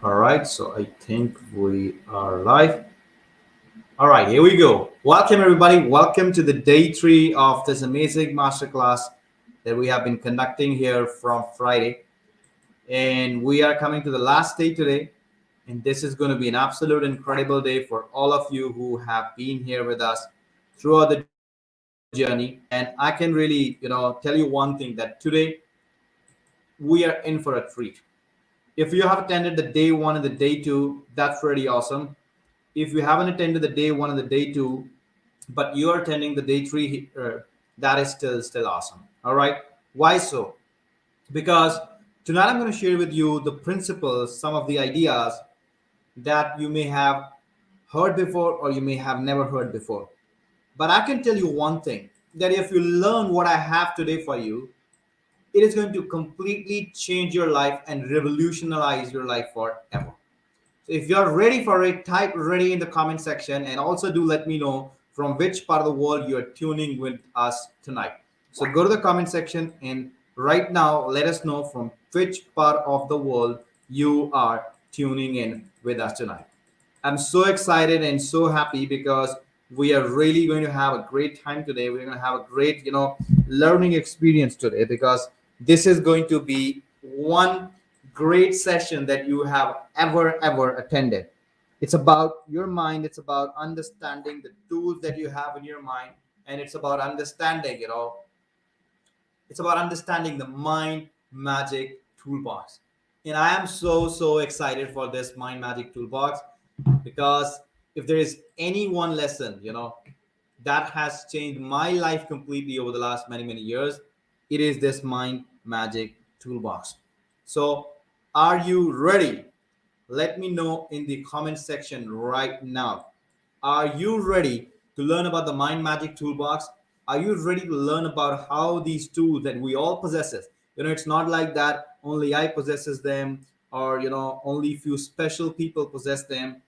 All right, so I think we are live. All right, here we go. Welcome, everybody. Welcome to the day three of this amazing masterclass that we have been conducting here from Friday. And we are coming to the last day today. And this is going to be an absolute incredible day for all of you who have been here with us throughout the journey. And I can really, tell you one thing that today we are in for a treat. If you have attended the day one and the day two, that's pretty awesome. If you haven't attended the day one and the day two, but you are attending the day three, that is still awesome. All right. Why so? Because tonight I'm going to share with you the principles, some of the ideas that you may have heard before or you may have never heard before. But I can tell you one thing, that if you learn what I have today for you, it is going to completely change your life and revolutionize your life forever. So if you're ready for it, type ready in the comment section, and also do let me know from which part of the world you're tuning with us tonight. So go to the comment section and right now let us know from which part of the world you are tuning in with us tonight. I'm so excited and so happy because we are really going to have a great time today. We're going to have a great, learning experience today because this is going to be one great session that you have ever attended. It's about your mind, it's about understanding the tools that you have in your mind, and it's about understanding, it's about understanding the mind magic toolbox. And I am so excited for this mind magic toolbox because if there is any one lesson, that has changed my life completely over the last many years, it is this mind magic toolbox. So, are you ready? Let me know in the comment section right now. Are you ready to learn about the mind magic toolbox? Are you ready to learn about how these tools that we all possesses? It's not like that only I possesses them, or only few special people possess them.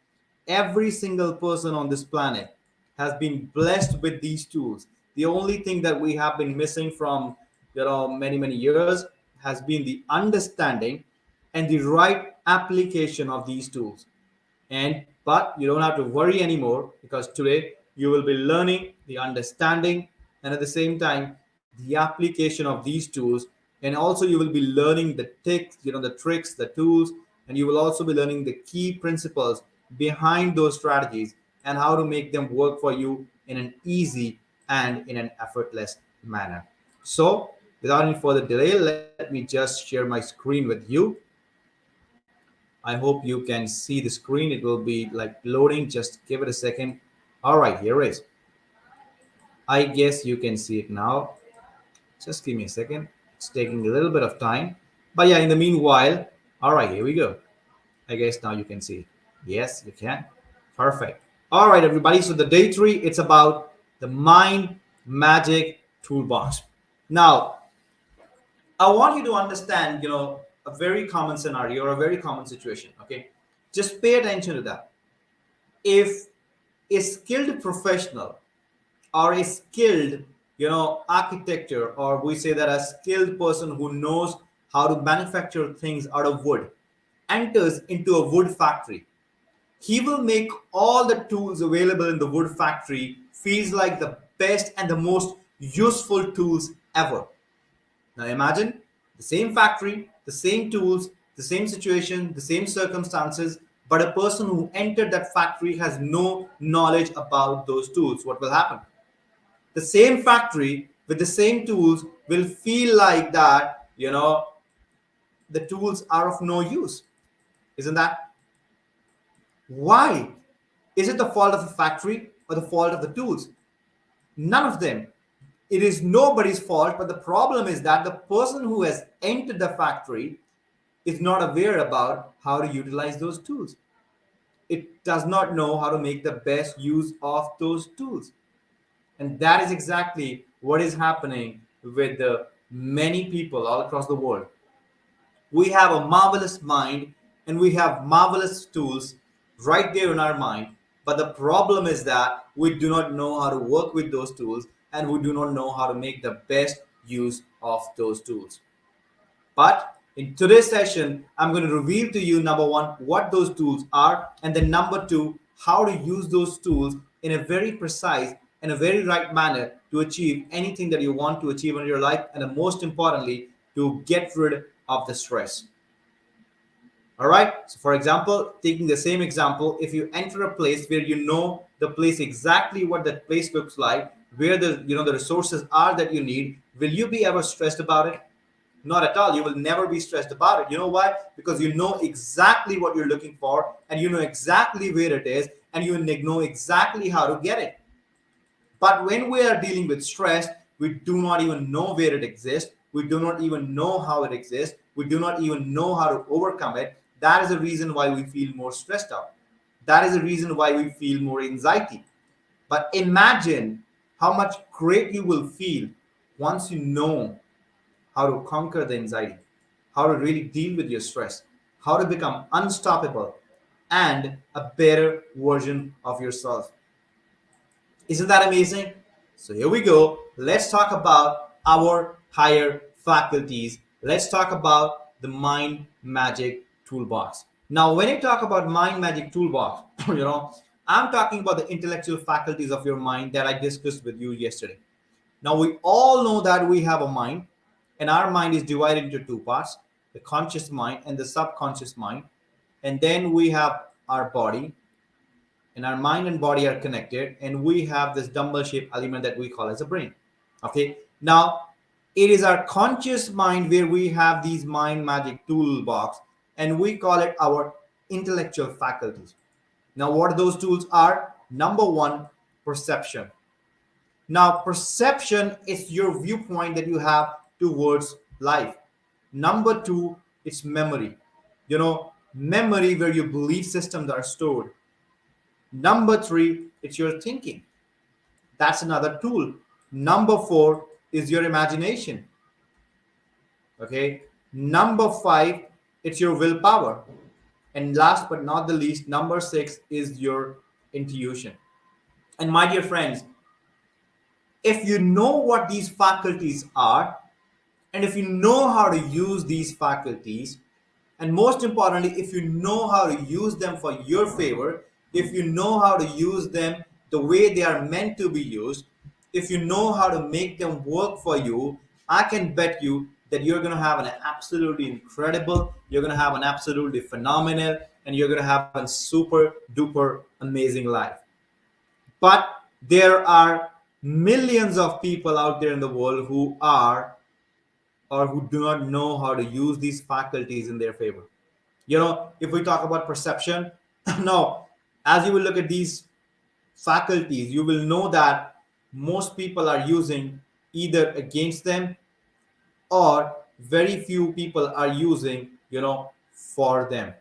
Every single person on this planet has been blessed with these tools. The only thing that we have been missing from many years has been the understanding and the right application of these tools. And but you don't have to worry anymore because today you will be learning the understanding and at the same time the application of these tools. And also you will be learning the tricks, the tricks, the tools, and you will also be learning the key principles behind those strategies and how to make them work for you in an easy and in an effortless manner. So without any further delay, let me just share my screen with you. I hope you can see the screen. It will be like loading. Just give it a second. All right, here it is. I guess you can see it now. Just give me a second. It's taking a little bit of time. But yeah, in the meanwhile, all right, here we go. I guess now you can see it. Yes, you can. Perfect. All right, everybody. So the day three, it's about the mind magic toolbox. Now, I want you to understand, a very common scenario or a very common situation. Okay. Just pay attention to that. If a skilled professional or a skilled, architecture, or we say that a skilled person who knows how to manufacture things out of wood enters into a wood factory, he will make all the tools available in the wood factory feels like the best and the most useful tools ever. Now imagine the same factory, the same tools, the same situation, the same circumstances, but a person who entered that factory has no knowledge about those tools. What will happen? The same factory with the same tools will feel like that, the tools are of no use. Isn't that? Why? Is it the fault of the factory or the fault of the tools? None of them. It is nobody's fault, but the problem is that the person who has entered the factory is not aware about how to utilize those tools. It does not know how to make the best use of those tools. And that is exactly what is happening with the many people all across the world. We have a marvelous mind and we have marvelous tools right there in our mind. But the problem is that we do not know how to work with those tools and we do not know how to make the best use of those tools. But In today's session, I'm going to reveal to you number one, what those tools are, and then number two, how to use those tools in a very precise and a very right manner to achieve anything that you want to achieve in your life, and most importantly, to get rid of the stress. All right. So, for example, taking the same example, if you enter a place where you know the place exactly what that place looks like, where the resources are that you need, will you be ever stressed about it? Not at all. You will never be stressed about it. You know why? Because you know exactly what you're looking for, and you know exactly where it is, and you know exactly how to get it. But when we are dealing with stress, we do not even know where it exists. We do not even know how it exists. We do not even know how to overcome it. That is the reason why we feel more stressed out. That is the reason why we feel more anxiety. But imagine how much great you will feel once you know how to conquer the anxiety, how to really deal with your stress, how to become unstoppable and a better version of yourself. Isn't that amazing? So here we go. Let's talk about our higher faculties. Let's talk about the mind magic toolbox. Now, when I talk about mind magic toolbox, I'm talking about the intellectual faculties of your mind that I discussed with you yesterday. Now, we all know that we have a mind, and our mind is divided into two parts, the conscious mind and the subconscious mind. And then we have our body, and our mind and body are connected, and we have this dumbbell shaped element that we call as a brain. Okay, now it is our conscious mind where we have these mind magic toolbox, and we call it our intellectual faculties. Now, what those tools are: number one, perception. Now, perception is your viewpoint that you have towards life. Number two, it's memory. Memory where your belief systems are stored. Number three, it's your thinking. That's another tool. Number four is your imagination. Okay. Number five, it's your willpower. And last but not the least, number six is your intuition. And my dear friends, if you know what these faculties are, and if you know how to use these faculties, and most importantly, if you know how to use them for your favor, if you know how to use them the way they are meant to be used, if you know how to make them work for you, I can bet you that you're going to have an absolutely incredible, you're going to have an absolutely phenomenal, and you're going to have a super duper amazing life. But there are millions of people out there in the world who are or who do not know how to use these faculties in their favor. If we talk about perception, now, as you will look at these faculties, you will know that most people are using either against them, or very few people are using, for them.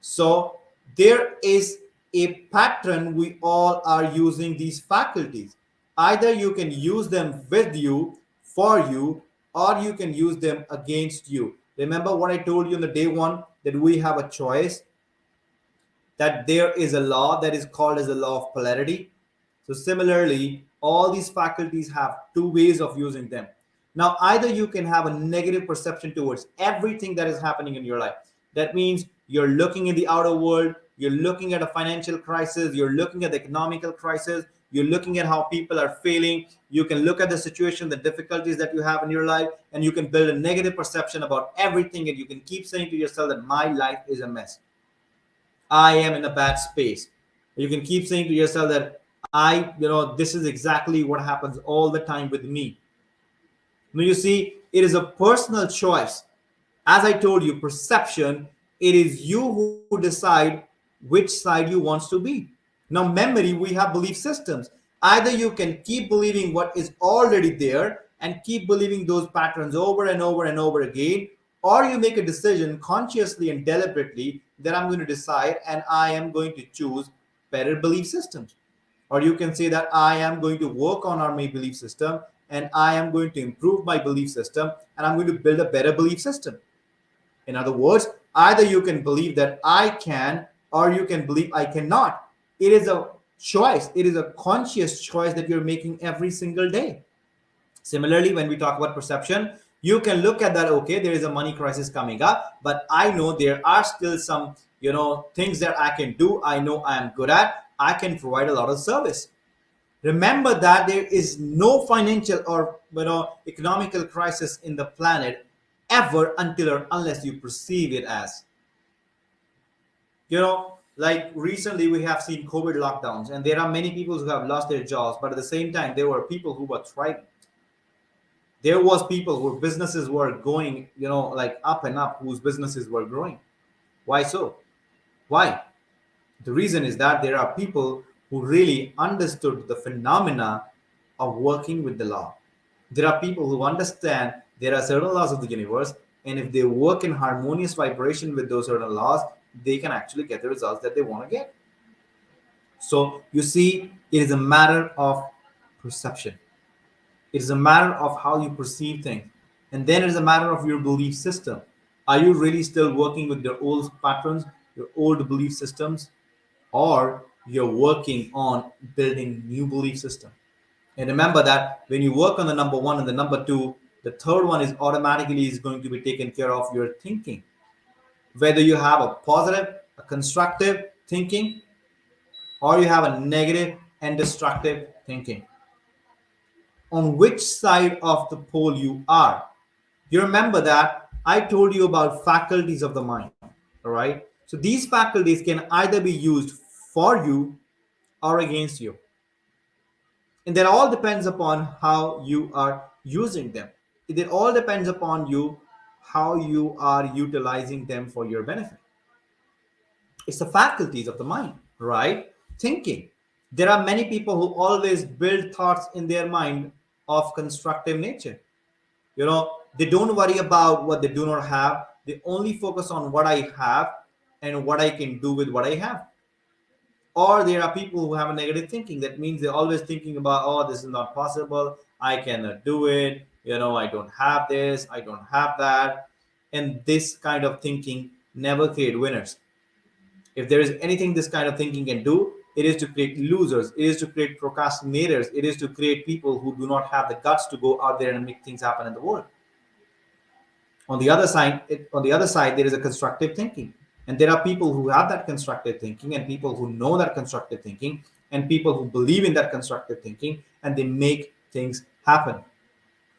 So there is a pattern. We all are using these faculties. Either you can use them with you, for you, or you can use them against you. Remember what I told you on the day one, that we have a choice, that there is a law that is called as the law of polarity. So similarly, all these faculties have two ways of using them. Now, either you can have a negative perception towards everything that is happening in your life. That means you're looking in the outer world, you're looking at a financial crisis, you're looking at the economical crisis, you're looking at how people are failing. You can look at the situation, the difficulties that you have in your life, and you can build a negative perception about everything. And you can keep saying to yourself that my life is a mess. I am in a bad space. You can keep saying to yourself that this is exactly what happens all the time with me. Now, you see, it is a personal choice. As I told you, perception, it is you who decide which side you want to be. Now, memory, we have belief systems. Either you can keep believing what is already there and keep believing those patterns over and over and over again, or you make a decision consciously and deliberately that I'm going to decide and I am going to choose better belief systems. Or you can say that I am going to work on my belief system, and I am going to improve my belief system, and I'm going to build a better belief system. In other words, either you can believe that I can, or you can believe I cannot. It is a choice. It is a conscious choice that you're making every single day. Similarly, when we talk about perception, You can look at that, okay, there is a money crisis coming up, but I know there are still some, things that I can do. I know I am good at. I can provide a lot of service. Remember that there is no financial or economical crisis in the planet ever until or unless you perceive it as. Like recently we have seen COVID lockdowns, and there are many people who have lost their jobs, but at the same time there were people who were thriving. There was people whose businesses were going, like up and up, whose businesses were growing. Why so? Why? The reason is that there are people who really understood the phenomena of working with the law. There are people who understand there are certain laws of the universe, and if they work in harmonious vibration with those certain laws, they can actually get the results that they want to get. So you see, it is a matter of perception. It is a matter of how you perceive things. And then it is a matter of your belief system. Are you really still working with your old patterns, your old belief systems, or you're working on building new belief system? And remember that when you work on the number one and the number two, the third one is automatically is going to be taken care of your thinking. Whether you have a positive, a constructive thinking, or you have a negative and destructive thinking. On which side of the pole you are. You remember that I told you about faculties of the mind. All right. So these faculties can either be used for you or against you. And that all depends upon how you are using them. It all depends upon you how you are utilizing them for your benefit. It's the faculties of the mind, right? Thinking. There are many people who always build thoughts in their mind of constructive nature. They don't worry about what they do not have. They only focus on what I have and what I can do with what I have. Or there are people who have a negative thinking. That means they're always thinking about, oh, this is not possible. I cannot do it. I don't have this. I don't have that. And this kind of thinking never create winners. If there is anything this kind of thinking can do, it is to create losers. It is to create procrastinators. It is to create people who do not have the guts to go out there and make things happen in the world. On the other side, there is a constructive thinking, and there are people who have that constructive thinking, and people who know that constructive thinking, and people who believe in that constructive thinking, and they make things happen.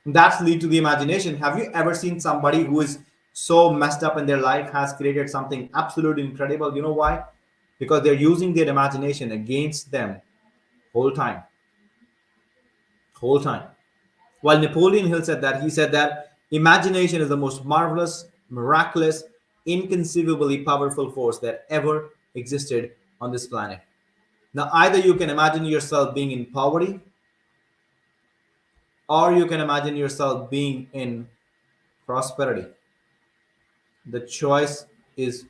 And that's lead to the imagination. Have you ever seen somebody who is so messed up in their life has created something absolutely incredible? You know why? Because they're using their imagination against them whole time. While Napoleon Hill said that, he said that imagination is the most marvelous, miraculous, inconceivably powerful force that ever existed on this planet. Now, either you can imagine yourself being in poverty, or you can imagine yourself being in prosperity. The choice is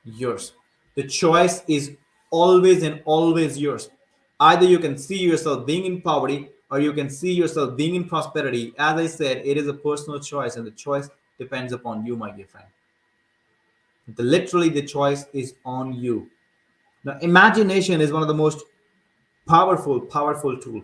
yours. The choice is always and always yours. Either you can see yourself being in poverty or you can see yourself being in prosperity. As I said, it is a personal choice, and the choice depends upon you, my dear friend. Literally, the choice is on you. Now, imagination is one of the most powerful tool.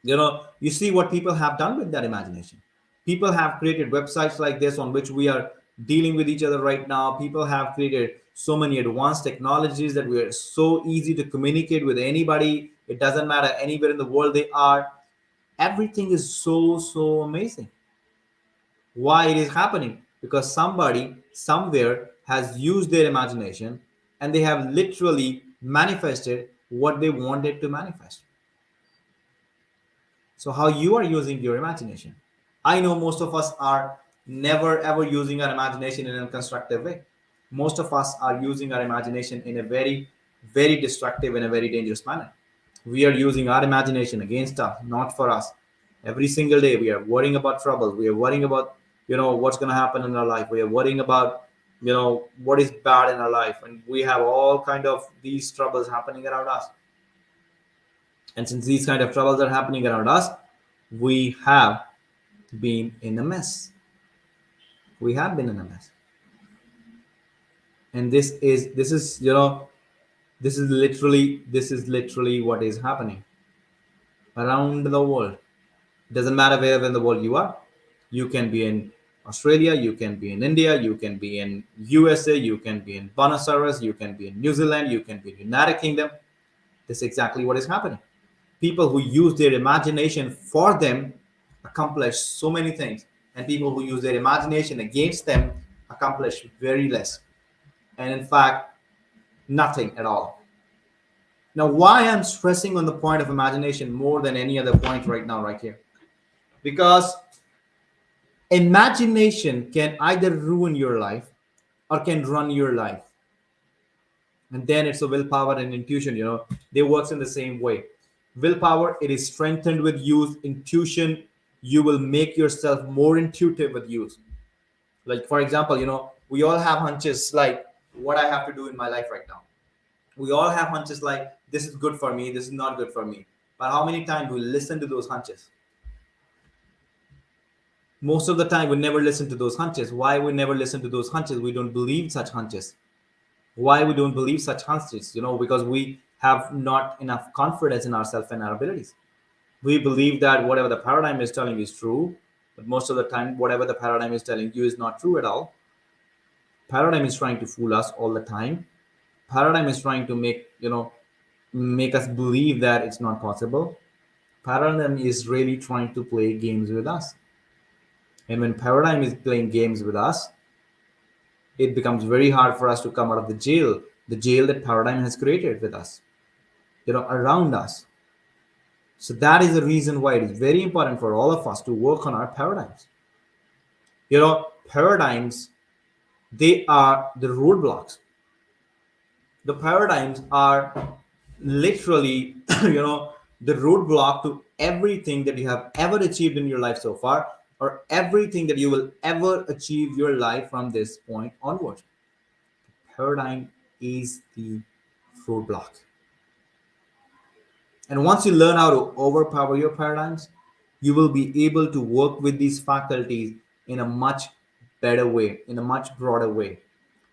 You see what people have done with that imagination. People have created websites like this on which we are dealing with each other right now. People have created so many advanced technologies that we are so easy to communicate with anybody. It doesn't matter anywhere in the world they are. Everything is so amazing. Why it is happening? Because somebody somewhere has used their imagination, and they have literally manifested what they wanted to manifest. So how you are using your imagination? I know most of us are never ever using our imagination in a constructive way. Most of us are using our imagination in a very destructive and a very dangerous manner. We are using our imagination against us, not for us. Every single day we are worrying about trouble. We are worrying about what's going to happen in our life. We are worrying about what is bad in our life, and we have all kind of these troubles happening around us. And since these kind of troubles are happening around us, we have been in a mess. We have been in a mess. And this is literally what is happening around the world. It doesn't matter where in the world you are. You can be in Australia, you can be in India, you can be in USA, you can be in Buenos Aires, you can be in New Zealand, you can be in United Kingdom. This is exactly what is happening. People who use their imagination for them accomplish so many things, and people who use their imagination against them accomplish very less, and in fact, nothing at all. Now, why I'm stressing on the point of imagination more than any other point right now, right here? Because imagination can either ruin your life or can run your life. And then it's a willpower and intuition, they works in the same way. Willpower, it is strengthened with use. Intuition, you will make yourself more intuitive with use. Like, for example, we all have hunches like what I have to do in my life right now. We all have hunches like this is good for me, this is not good for me. But how many times we listen to those hunches? Most of the time we never listen to those hunches. Why we never listen to those hunches? We don't believe such hunches. Why we don't believe such hunches? Because we have not enough confidence in ourselves and our abilities. We believe that whatever the paradigm is telling is true, but most of the time whatever the paradigm is telling you is not true at all. Paradigm is trying to fool us all the time. Paradigm is trying to make us believe that it's not possible. Paradigm is really trying to play games with us. And when paradigm is playing games with us, it becomes very hard for us to come out of the jail that paradigm has created with us, around us. So that is the reason why it is very important for all of us to work on our paradigms. Paradigms, they are the roadblocks. The paradigms are literally, the roadblock to everything that you have ever achieved in your life so far, or everything that you will ever achieve your life from this point onward. Paradigm is the roadblock. And once you learn how to overpower your paradigms, you will be able to work with these faculties in a much better way, in a much broader way.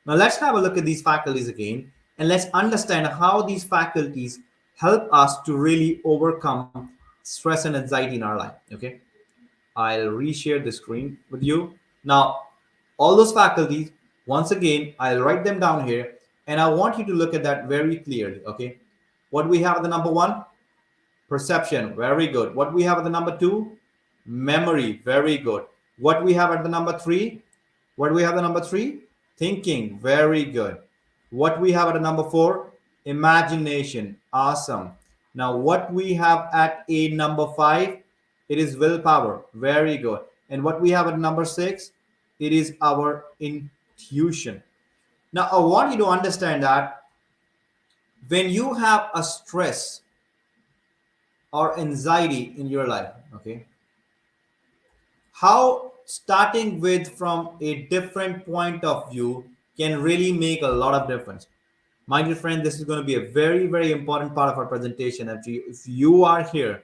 Now let's have a look at these faculties again, and let's understand how these faculties help us to really overcome stress and anxiety in our life. Okay, I'll reshare the screen with you. Now, all those faculties, once again, I'll write them down here, and I want you to look at that very clearly. Okay, what we have at the number one, perception, very good. What we have at the number two, memory, very good. What we have at the number three, thinking, very good. What we have at the number four, imagination, awesome. Now, what we have at a number five, it is willpower, very good. And what we have at number six, it is our intuition. Now, I want you to understand that when you have a stress or anxiety in your life, okay, how starting with from a different point of view can really make a lot of difference. My dear friend, this is going to be a very, very important part of our presentation. If you are here,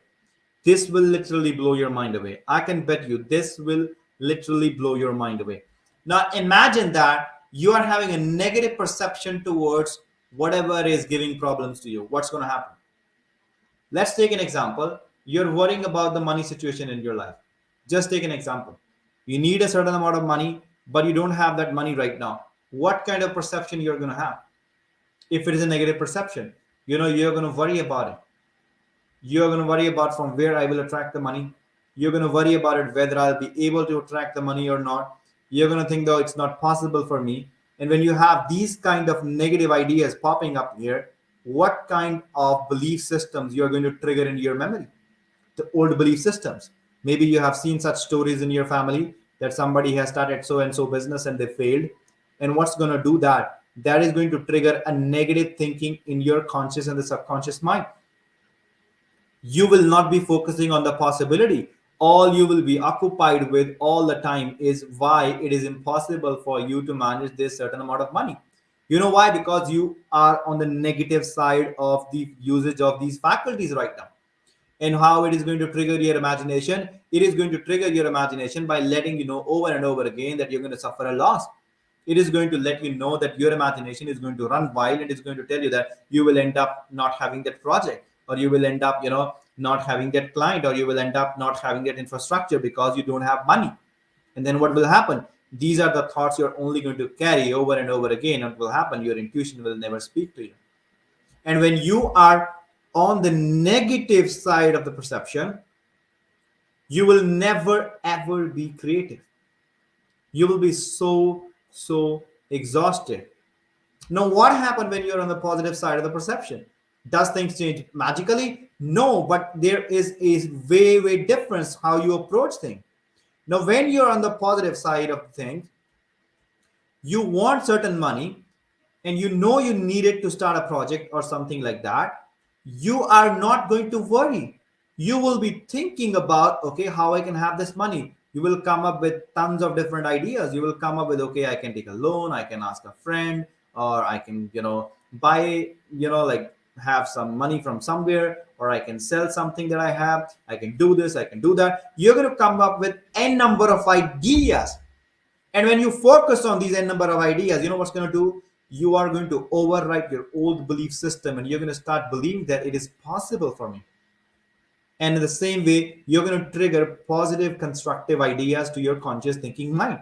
this will literally blow your mind away. I can bet you this will literally blow your mind away. Now imagine that you are having a negative perception towards whatever is giving problems to you. What's going to happen? Let's take an example. You're worrying about the money situation in your life. Just take an example. You need a certain amount of money, but you don't have that money right now. What kind of perception you're going to have? If it is a negative perception, you're going to worry about it. You're going to worry about from where I will attract the money. You're going to worry about it, whether I'll be able to attract the money or not. You're going to think, though, it's not possible for me. And when you have these kind of negative ideas popping up here, what kind of belief systems you're going to trigger into your memory? The old belief systems. Maybe you have seen such stories in your family that somebody has started so and so business and they failed. And what's going to do that? That is going to trigger a negative thinking in your conscious and the subconscious mind. You will not be focusing on the possibility. All you will be occupied with all the time is why it is impossible for you to manage this certain amount of money. You know why? Because you are on the negative side of the usage of these faculties right now. And how it is going to trigger your imagination? It is going to trigger your imagination by letting you know over and over again that you're going to suffer a loss. It is going to let you know that your imagination is going to run wild, and it's going to tell you that you will end up not having that project, or you will end up not having that client, or you will end up not having that infrastructure because you don't have money. And then what will happen? These are the thoughts you're only going to carry over and over again. And what will happen? Your intuition will never speak to you. And when you are on the negative side of the perception, you will never ever be creative. You will be so exhausted. Now, what happened when you're on the positive side of the perception? Does things change magically? No, but there is a way difference how you approach things. Now, when you're on the positive side of things, you want certain money and you know you need it to start a project or something like that, you are not going to worry. You will be thinking about, okay, how I can have this money. You will come up with tons of different ideas. You will come up with, okay, I can take a loan, I can ask a friend, or I can, buy, like have some money from somewhere, or I can sell something that I have. I can do this, I can do that. You're going to come up with n number of ideas. And when you focus on these n number of ideas, you know what's going to do? You are going to overwrite your old belief system and you're going to start believing that it is possible for me. And in the same way, you're going to trigger positive, constructive ideas to your conscious thinking mind.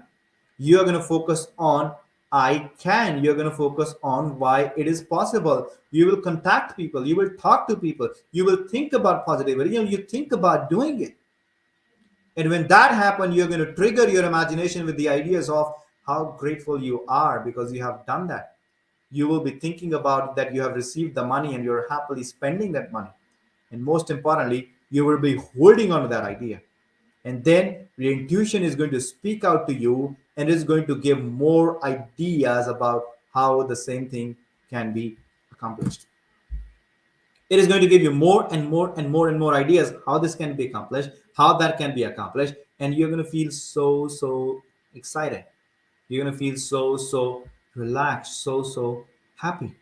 You're going to focus on I can. You're going to focus on why it is possible. You will contact people. You will talk to people. You will think about positivity. You think about doing it. And when that happens, you're going to trigger your imagination with the ideas of how grateful you are because you have done that. You will be thinking about that you have received the money and you're happily spending that money. And most importantly, you will be holding on to that idea. And then your intuition is going to speak out to you and is going to give more ideas about how the same thing can be accomplished. It is going to give you more and more ideas how this can be accomplished, how that can be accomplished, and you're going to feel so excited. You're going to feel so relaxed, so happy.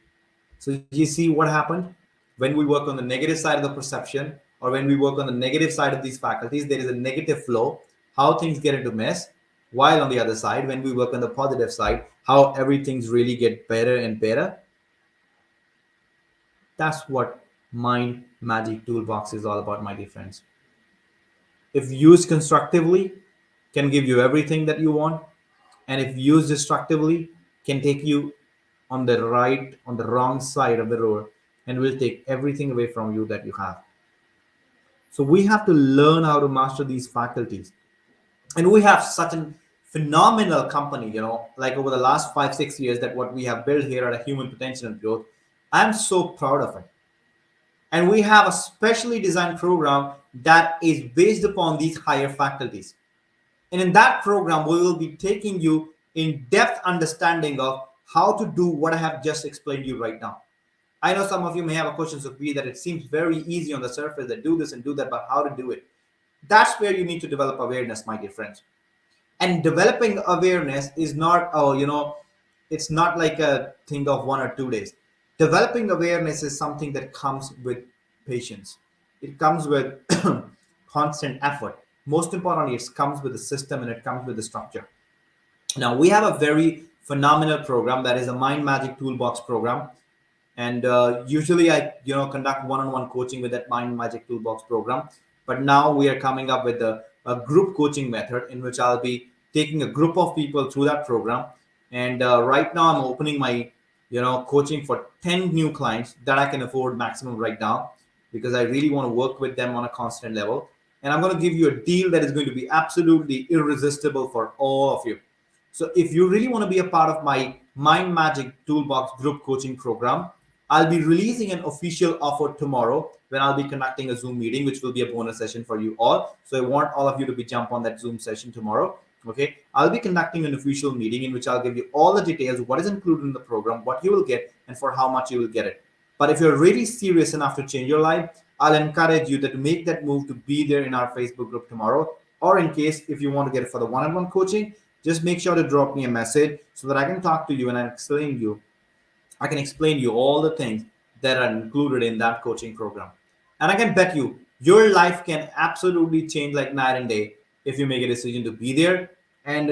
So you see what happened when we work on the negative side of the perception, or when we work on the negative side of these faculties, there is a negative flow, how things get into mess. While on the other side, when we work on the positive side, how everything's really get better and better. That's what Mind Magic Toolbox is all about, my dear friends. If used constructively, can give you everything that you want, and if used destructively, can take you on the wrong side of the road, and will take everything away from you that you have. So we have to learn how to master these faculties, and we have such a phenomenal company. Like over the last 5-6 years, that what we have built here at a Human Potential and Growth. I'm so proud of it. And we have a specially designed program that is based upon these higher faculties. And in that program, we will be taking you in depth understanding of how to do what I have just explained to you right now. I know some of you may have a question, Sukhbir, that it seems very easy on the surface that do this and do that, but how to do it? That's where you need to develop awareness, my dear friends. And developing awareness is not, it's not like a thing of 1 or 2 days. Developing awareness is something that comes with patience. It comes with constant effort. Most importantly, it comes with a system and it comes with a structure. Now, we have a very phenomenal program that is a Mind Magic Toolbox program. And usually I, conduct one-on-one coaching with that Mind Magic Toolbox program. But now we are coming up with a group coaching method in which I'll be taking a group of people through that program. And right now I'm opening my coaching for 10 new clients that I can afford maximum right now, because I really want to work with them on a constant level. And I'm going to give you a deal that is going to be absolutely irresistible for all of you. So if you really want to be a part of my Mind Magic Toolbox group coaching program, I'll be releasing an official offer tomorrow when I'll be conducting a Zoom meeting, which will be a bonus session for you all. So I want all of you to be jump on that Zoom session tomorrow. Okay, I'll be conducting an official meeting in which I'll give you all the details, what is included in the program, what you will get, and for how much you will get it. But if you're really serious enough to change your life, I'll encourage you to make that move to be there in our Facebook group tomorrow. Or in case if you want to get it for the one-on-one coaching, just make sure to drop me a message so that I can talk to you and I can explain you all the things that are included in that coaching program. And I can bet you your life can absolutely change like night and day if you make a decision to be there and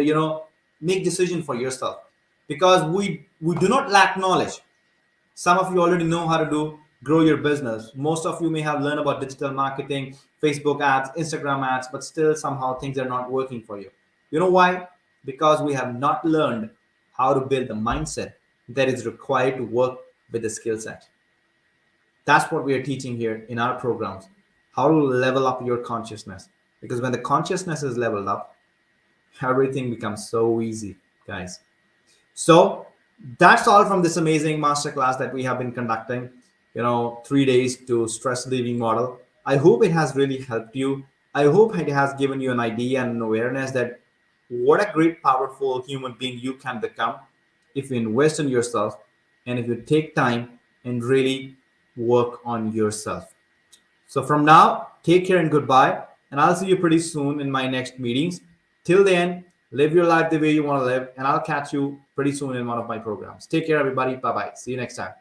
make decision for yourself, because we do not lack knowledge. Some of you already know how to grow your business. Most of you may have learned about digital marketing, Facebook ads, Instagram ads, but still somehow things are not working for you. You know why? Because we have not learned how to build the mindset that is required to work with the skill set. That's what we are teaching here in our programs, how to level up your consciousness. Because when the consciousness is leveled up, everything becomes so easy, guys. So that's all from this amazing masterclass that we have been conducting, 3 days to stress relieving model. I hope it has really helped you. I hope it has given you an idea and an awareness that what a great, powerful human being you can become if you invest in yourself and if you take time and really work on yourself. So from now, take care and goodbye. And I'll see you pretty soon in my next meetings. Till then, live your life the way you want to live. And I'll catch you pretty soon in one of my programs. Take care, everybody. Bye bye. See you next time.